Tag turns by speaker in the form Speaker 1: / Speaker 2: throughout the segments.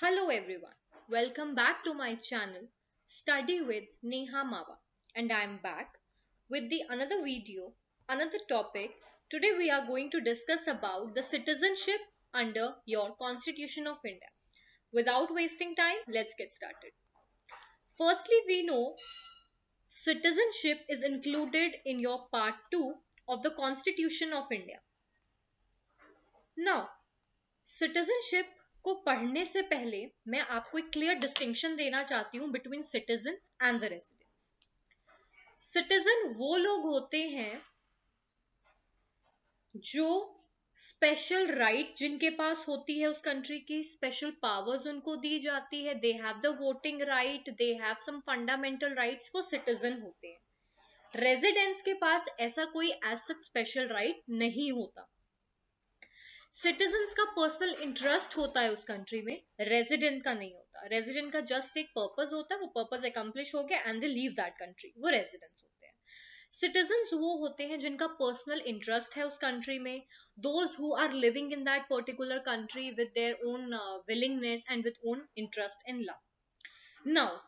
Speaker 1: Hello everyone, welcome back to my channel Study with Neha Mawa, and I am back with the another video, another topic. Today we are going to discuss about the citizenship under your Constitution of India. Without wasting time, let's get started. Firstly, we know citizenship is included in your part 2 of the Constitution of India. Now, citizenship को पढ़ने से पहले मैं आपको एक clear distinction देना चाहती हूं between citizen and the residents. Citizen वो लोग होते हैं जो स्पेशल राइट जिनके पास होती है, उस कंट्री की स्पेशल पावर्स उनको दी जाती है, they have the voting right, they have some fundamental rights, वो सिटीजन होते हैं। रेजिडेंट्स के पास ऐसा कोई एज सच स्पेशल राइट नहीं होता। सिटीजन्स का पर्सनल इंटरेस्ट होता है उस कंट्री में, रेजिडेंट का नहीं होता। रेजिडेंट का जस्ट एक पर्पस होता है, वो पर्पस अकम्प्लिश हो गया and they leave that country, वो रेजिडेंट्स होते हैं। सिटीजन्स वो होते हैं जिनका पर्सनल इंटरेस्ट है उस कंट्री में, those who are living in that particular country with their own willingness and with own interest in love. Now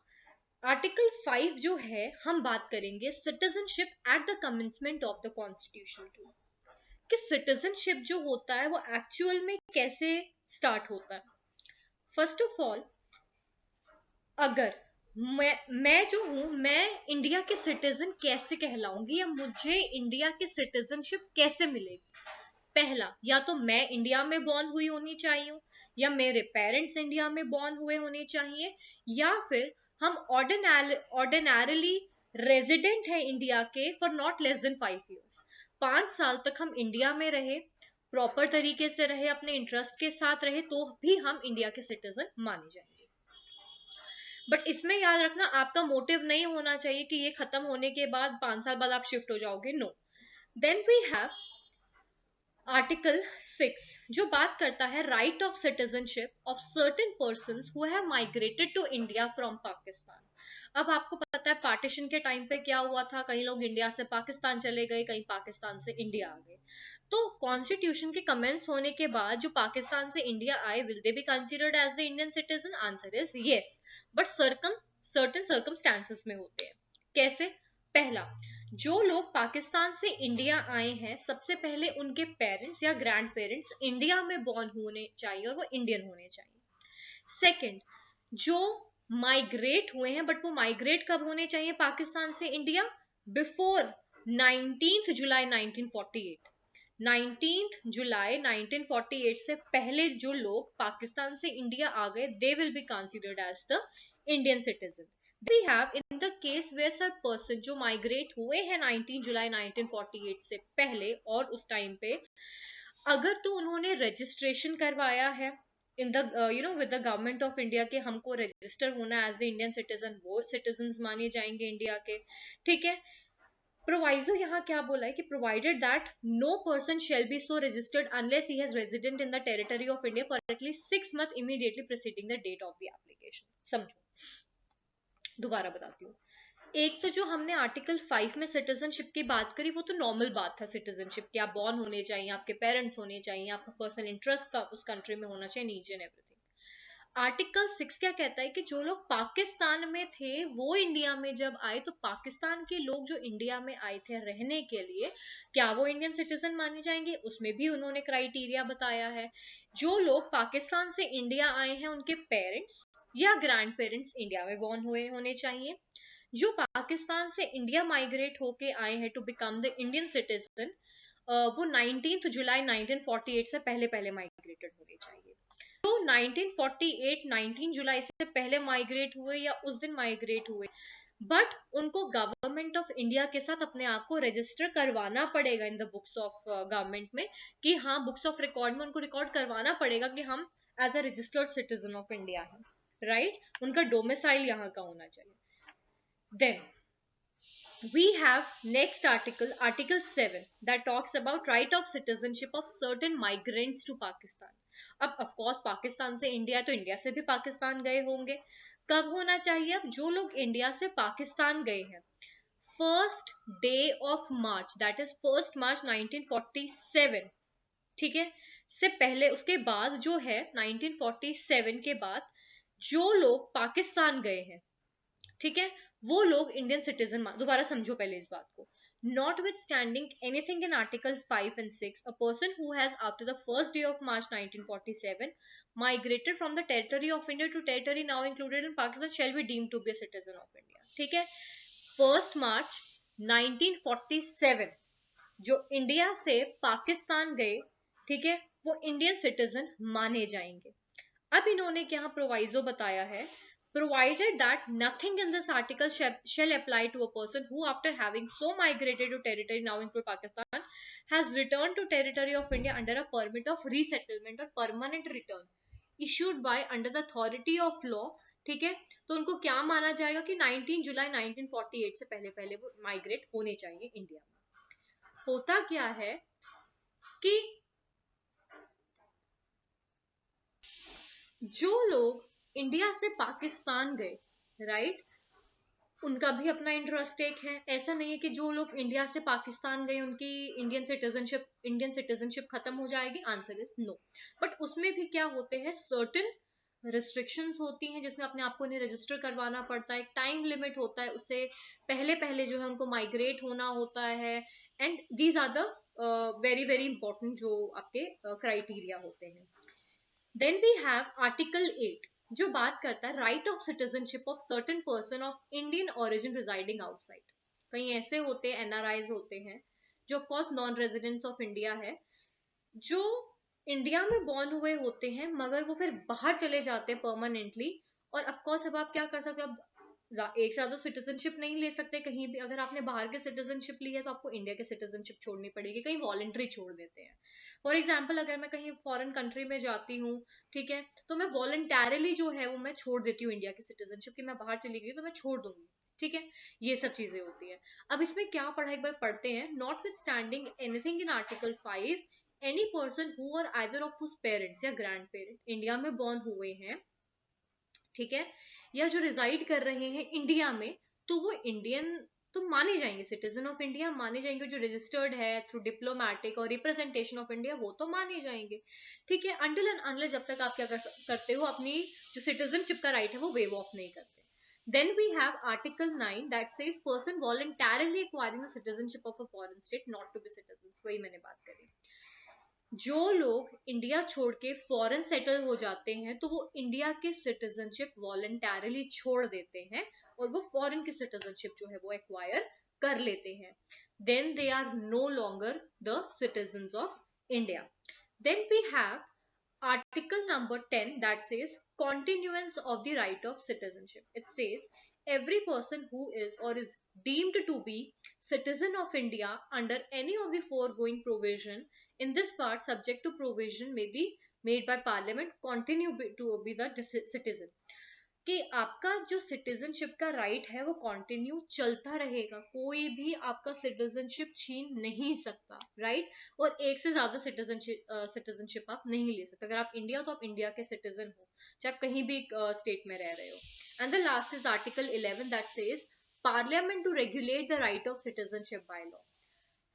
Speaker 1: article 5 जो है, हम बात करेंगे citizenship at the commencement of the constitution की, कि सिटीजनशिप जो होता है वो एक्चुअल में कैसे स्टार्ट होता है। फर्स्ट ऑफ ऑल, अगर मैं जो हूं, मैं इंडिया के सिटीजन कैसे कहलाऊंगी या मुझे इंडिया की सिटीजनशिप कैसे मिलेगी? पहला, या तो मैं इंडिया में बॉर्न हुई होनी चाहिए, या मेरे पेरेंट्स इंडिया में बॉर्न हुए होने चाहिए, या फिर हम ऑर्डिनरली रेजिडेंट है इंडिया के for not less than 5 years। 5 साल तक हम इंडिया में रहे, प्रॉपर तरीके से रहे, अपने इंटरेस्ट के साथ रहे, तो भी हम इंडिया के सिटीजन माने जाएंगे। बट इसमें याद रखना, आपका मोटिव नहीं होना चाहिए कि ये खत्म होने के बाद 5 साल बाद आप शिफ्ट हो जाओगे। No. Then we have article 6 जो बात करता है right of citizenship of certain persons who have migrated to India from Pakistan. अब आपको पता है पार्टीशन के टाइम पे क्या हुआ था, कई लोग इंडिया से पाकिस्तान चले गए, कई पाकिस्तान से इंडिया आ गए। तो कॉन्स्टिट्यूशन के कमेंस होने के बाद जो पाकिस्तान से इंडिया आए, will they be considered as the Indian citizen? Answer is yes, but certain circumstances में होते हैं। कैसे? पहला, जो लोग पाकिस्तान से इंडिया आए हैं, सबसे पहले उनके पेरेंट्स या ग्रैंड पेरेंट्स इंडिया में बॉर्न होने चाहिए और वो इंडियन होने चाहिए। सेकंड, जो माइग्रेट हुए हैं, बट वो माइग्रेट कब होने चाहिए पाकिस्तान से इंडिया? बिफोर 19 जुलाई 1948। 19 जुलाई 1948 से पहले जो लोग पाकिस्तान से इंडिया आ गए, they will be considered as the Indian citizen. We have in the case where some person जो माइग्रेट हुए हैं 19 जुलाई 1948 से पहले और उस टाइम पे, अगर तो उन्होंने रजिस्ट्रेशन करवाया है in the with the government of India के हमको रजिस्टर होना एज द इंडियन सिटीजन, वो सिटीजन माने जाएंगे इंडिया के। ठीक है। प्रोवाइजो यहाँ क्या बोला है कि provided that no person shall be so registered unless he has resident in the territory of India for at least 6 months immediately preceding the date of the application. समझो, दोबारा बताती हूँ। एक तो जो हमने आर्टिकल 5 में सिटीजनशिप की बात करी, वो तो नॉर्मल बात था सिटीजनशिप की, आप बॉर्न होने चाहिए, आपके पेरेंट्स होने चाहिए, आपका पर्सनल इंटरेस्ट का उस कंट्री में होना चाहिए, नीच एंड एवरीथिंग। आर्टिकल 6 क्या कहता है कि जो लोग पाकिस्तान में थे वो इंडिया में जब आए, तो पाकिस्तान के लोग जो इंडिया में आए थे रहने के लिए, क्या वो इंडियन सिटीजन माने जाएंगे? उसमें भी उन्होंने क्राइटेरिया बताया है। जो लोग पाकिस्तान से इंडिया आए हैं, उनके पेरेंट्स या ग्रैंड पेरेंट्स इंडिया में बॉर्न हुए होने चाहिए। जो पाकिस्तान से इंडिया माइग्रेट होके आए हैं to become the Indian citizen, वो 19 जुलाई 1948 से पहले पहले माइग्रेटेड होने चाहिए। तो 1948 19 जुलाई से पहले माइग्रेट हुए या उस दिन माइग्रेट हुए, बट उनको गवर्नमेंट ऑफ इंडिया के साथ अपने आप को रजिस्टर करवाना पड़ेगा in the books of government में, कि हाँ, बुक्स ऑफ रिकॉर्ड में उनको रिकॉर्ड करवाना पड़ेगा कि हम as a registered citizen of India हैं, राइट? उनका डोमिसाइल यहाँ का होना चाहिए। Then we have next article, article 7, that talks about right of citizenship of certain migrants to Pakistan. अब of course पाकिस्तान से इंडिया, तो इंडिया से भी पाकिस्तान गए होंगे। कब होना चाहिए? अब जो लोग इंडिया से पाकिस्तान गए हैं, first day of March, that is 1 मार्च 1947, ठीक है, से पहले, उसके बाद जो है 1947 के बाद जो लोग पाकिस्तान गए हैं, ठीक है, वो लोग इंडियन सिटीजन, दोबारा समझो पहले इस बात को, notwithstanding anything in article 5 and 6, a person who has after the first day of March 1947 migrated from the territory of India to territory now included in Pakistan shall be deemed to be a citizen of India. ठीक है, 1 मार्च 1947 जो India से पाकिस्तान गए, ठीक है, वो Indian citizen माने जाएंगे। अब इन्होंने क्या प्रोवाइजो बताया है, provided that nothing in this article shall apply to a person who after having so migrated to territory now include Pakistan has returned to territory of India under a permit of resettlement or permanent return issued by under the authority of law, ठीक है, तो उनको क्या माना जाएगा कि 19 जुलाई 1948 से पहले पहले वो माइग्रेट होने चाहिए इंडिया में। होता क्या है कि जो लोग इंडिया से पाकिस्तान गए, राइट, उनका भी अपना इंट्रास्टेट है। ऐसा नहीं है कि जो लोग इंडिया से पाकिस्तान गए उनकी इंडियन सिटीजनशिप खत्म हो जाएगी, आंसर इज नो। बट उसमें भी क्या होते हैं, सर्टेन रिस्ट्रिक्शंस होती हैं जिसमें अपने आप को इन्हें रजिस्टर करवाना पड़ता है, एक टाइम लिमिट होता है, उससे पहले पहले जो है उनको माइग्रेट होना होता है, and these are the very very important जो आपके क्राइटेरिया होते हैं। देन वी हैव आर्टिकल 8 जो बात करता है right of citizenship of certain person of Indian origin residing outside. कहीं ऐसे होते हैं, एनआरआईज होते हैं जो of course non residents of India है, जो इंडिया में बॉर्न हुए होते हैं मगर वो फिर बाहर चले जाते हैं परमानेंटली। और ऑफ कोर्स अब आप क्या कर सकते हो, अब एक साथ तो सिटीजनशिप नहीं ले सकते कहीं भी, अगर आपने बाहर के सिटीजनशिप ली है तो आपको इंडिया के सिटीजनशिप छोड़नी पड़ेगी, कहीं वॉलंटरी छोड़ देते हैं। फॉर एग्जाम्पल अगर मैं कहीं फॉरेन कंट्री में जाती हूँ, ठीक है, तो मैं वॉलंटरली जो है वो मैं छोड़ देती हूँ इंडिया की सिटीजनशिप की, मैं बाहर चली गई तो मैं छोड़ दूंगी, ठीक है, ये सब चीजें होती है। अब इसमें क्या पढ़ा एक बार पढ़ते हैं। Not with standing anything in article 5 any person who और आइदर ऑफ हुज पेरेंट्स या ग्रैंड पेरेंट इंडिया में बॉर्न हुए हैं, ठीक है, या जो रिजाइड कर रहे हैं इंडिया में, तो वो इंडियन तो माने जाएंगे, सिटीजन ऑफ इंडिया माने जाएंगे, जो रजिस्टर्ड है थ्रू डिप्लोमेटिक और रिप्रेजेंटेशन ऑफ इंडिया वो तो माने जाएंगे, ठीक है, अनटिल एंड अनलेस जब तक आप क्या करते हो, अपनी जो सिटीजनशिप का राइट है वो वेव ऑफ नहीं करते। Then we have Article 9 that says person voluntarily acquiring the citizenship of a foreign state not to be citizens। वही मैंने बात करी, जो लोग इंडिया छोड़ के फॉरेन सेटल हो जाते हैं तो वो इंडिया के सिटीजनशिप वॉलंटरली छोड़ देते हैं और वो फॉरेन की सिटीजनशिप जो है वो एक्वायर कर लेते हैं। Then they are no longer the citizens of India. Then we have Article number 10 that says continuance of the right of citizenship. It says every person who is or is deemed to be citizen of India under any of the foregoing provision in this part subject to provision may be made by parliament continue to be the citizen। कि आपका जो citizenship का right है वो continue चलता रहेगा, कोई भी आपका सिटीजनशिप छीन नहीं सकता, राइट, और एक से ज्यादा सिटीजनशिप आप नहीं ले सकते। अगर आप इंडिया तो आप इंडिया के सिटीजन हो, चाहे आप कहीं भी स्टेट में रह रहे हो। And the last is article 11 that says parliament to regulate the right of citizenship by law.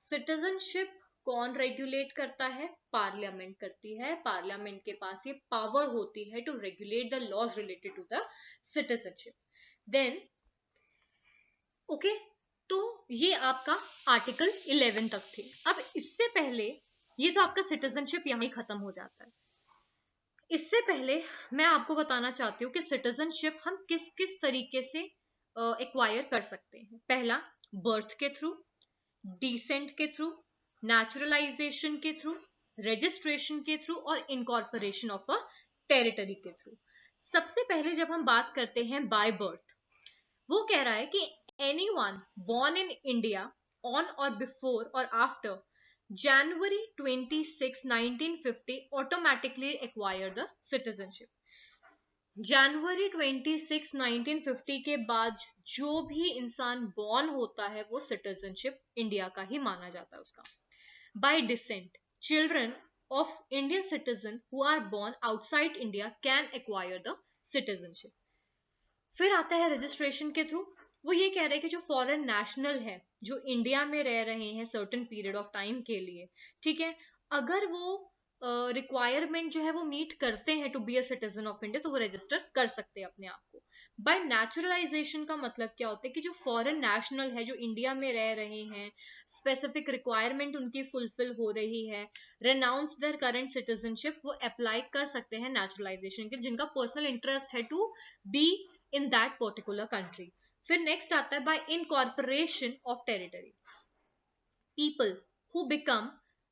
Speaker 1: Citizenship कौन रेगुलेट करता है, पार्लियामेंट करती है। पार्लियामेंट के पास ये पावर होती है to regulate the laws related to the citizenship. Then okay, तो ये आपका आर्टिकल 11 तक थे। अब इससे पहले ये तो आपका सिटीजनशिप यहीं खत्म हो जाता है। इससे पहले मैं आपको बताना चाहती हूँ कि सिटीजनशिप हम किस किस तरीके से एक्वायर कर सकते हैं। पहला, बर्थ के थ्रू, डिसेंट के थ्रू, नेचुरलाइजेशन के थ्रू, रजिस्ट्रेशन के थ्रू और इनकॉर्पोरेशन ऑफ अ टेरिटरी के थ्रू। सबसे पहले जब हम बात करते हैं बाय बर्थ, वो कह रहा है कि anyone born in India on और बिफोर और after January 26, 1950 automatically acquire the citizenship। जनवरी 26, 1950 के बाद जो भी इंसान बॉर्न होता है वो सिटीजनशिप इंडिया का ही माना जाता है उसका। By descent, children of Indian citizen who are born outside India can acquire the citizenship. फिर आता है रजिस्ट्रेशन के थ्रू, वो ये कह रहे हैं कि जो फॉरेन नेशनल है जो इंडिया में रह रहे हैं सर्टेन पीरियड ऑफ टाइम के लिए, ठीक है, अगर वो रिक्वायरमेंट जो है वो मीट करते हैं to be a citizen of India, तो वो रजिस्टर कर सकते हैं अपने आप को। बाय नेचुरलाइजेशन का मतलब क्या होता है कि जो फॉरेन नेशनल है, जो इंडिया में रह रहे हैं, स्पेसिफिक रिक्वायरमेंट उनकी फुलफिल हो रही है, रेनाउंस देयर करंट सिटीजनशिप, वो अप्लाई कर सकते हैं नेचुरलाइजेशन के, जिनका पर्सनल इंटरेस्ट है to be in that particular country. फिर नेक्स्ट आता है by incorporation of territory, people who become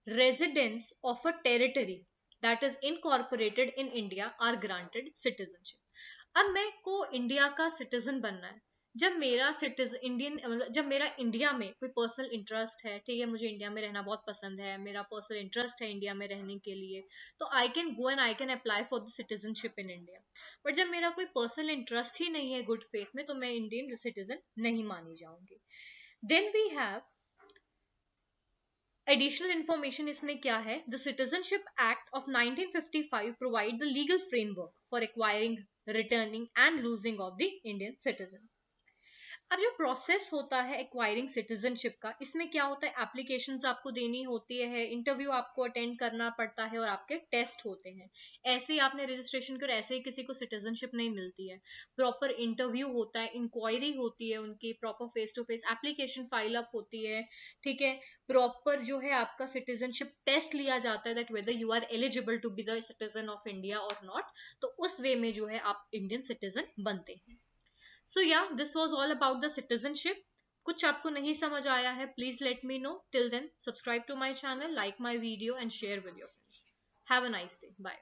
Speaker 1: residents of a territory that is incorporated in India are granted citizenship. अब मैं को इंडिया का सिटीजन बनना है, जब मेरा सिटीजन इंडियन मतलब जब मेरा इंडिया में कोई पर्सनल इंटरेस्ट है, ठीक है, मुझे इंडिया में रहना बहुत पसंद है, मेरा पर्सनल इंटरेस्ट है इंडिया में रहने के लिए, तो I can go and I can apply for the citizenship in India. But जब मेरा कोई पर्सनल इंटरेस्ट ही नहीं है गुड फेथ में, तो मैं इंडियन सिटीजन नहीं मानी जाऊंगी। Then we have additional information, इसमें क्या है, the citizenship act of 1955 provide the legal framework for acquiring, returning and losing of the Indian citizen. अब जो प्रोसेस होता है एक्वायरिंग सिटीजनशिप का, इसमें क्या होता है, एप्लीकेशंस आपको देनी होती है, इंटरव्यू आपको अटेंड करना पड़ता है और आपके टेस्ट होते हैं। ऐसे ही आपने रजिस्ट्रेशन कर, ऐसे ही किसी को सिटीजनशिप नहीं मिलती है, प्रॉपर इंटरव्यू होता है, इंक्वायरी होती है उनकी, proper face to face application file up होती है, ठीक है, प्रॉपर जो है आपका सिटीजनशिप टेस्ट लिया जाता है that whether you are eligible to be the citizen of India और नॉट, तो उस वे में जो है आप इंडियन सिटीजन बनते हैं। So yeah, this was all about the citizenship. कुछ आपको नहीं समझ आया है, please let me know. Till then, subscribe to my channel, like my video and share with your friends. Have a nice day. Bye.